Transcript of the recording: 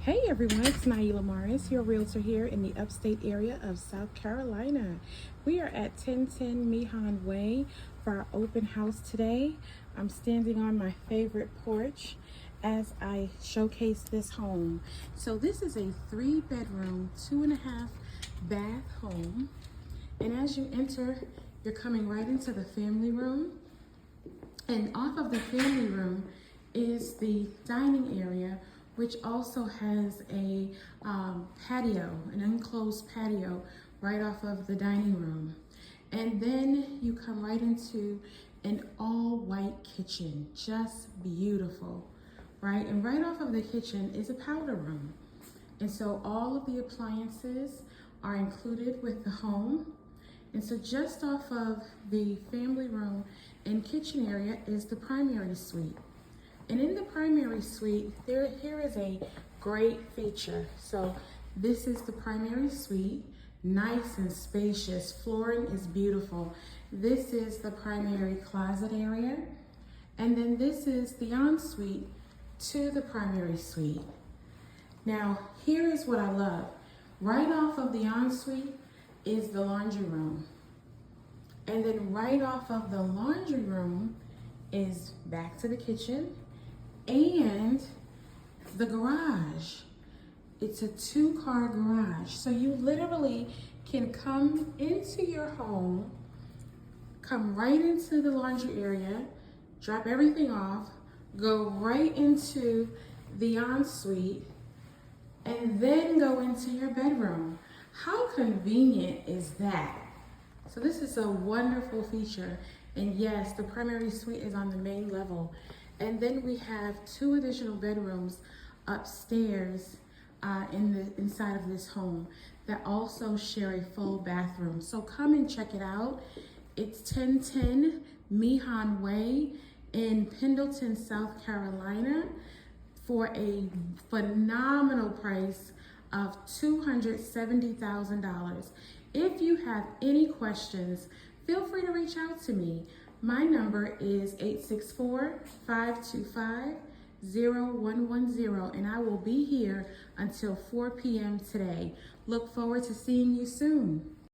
Hey everyone, it's Naila Morris, your realtor here in the upstate area of South Carolina. We are at 1010 Meehan Way for our open house today. I'm standing on my favorite porch as I showcase this home. So this is a 3-bedroom, 2.5 bath home. And as you enter, you're coming right into the family room. And off of the family room is the dining area, which also has a patio, an enclosed patio right off of the dining room. And then you come right into an all-white kitchen, just beautiful, right? And right off of the kitchen is a powder room. And so all of the appliances are included with the home. And so just off of the family room and kitchen area is the primary suite. And in the primary suite, here is a great feature. So this is the primary suite, nice and spacious. Flooring is beautiful. This is the primary closet area. And then this is the ensuite to the primary suite. Now, here is what I love. Right off of the ensuite is the laundry room. And then right off of the laundry room is back to the kitchen and the garage. It's a 2-car garage. So you literally can come into your home, come right into the laundry area, drop everything off, go right into the ensuite, and then go into your bedroom. How convenient is that? So this is a wonderful feature. And yes, the primary suite is on the main level. And then we have 2 additional bedrooms upstairs inside of this home that also share a full bathroom. So come and check it out. It's 1010 Meehan Way in Pendleton, South Carolina for a phenomenal price of $270,000. If you have any questions, feel free to reach out to me. My number is 864-525-0110, and I will be here until 4 p.m. today. Look forward to seeing you soon.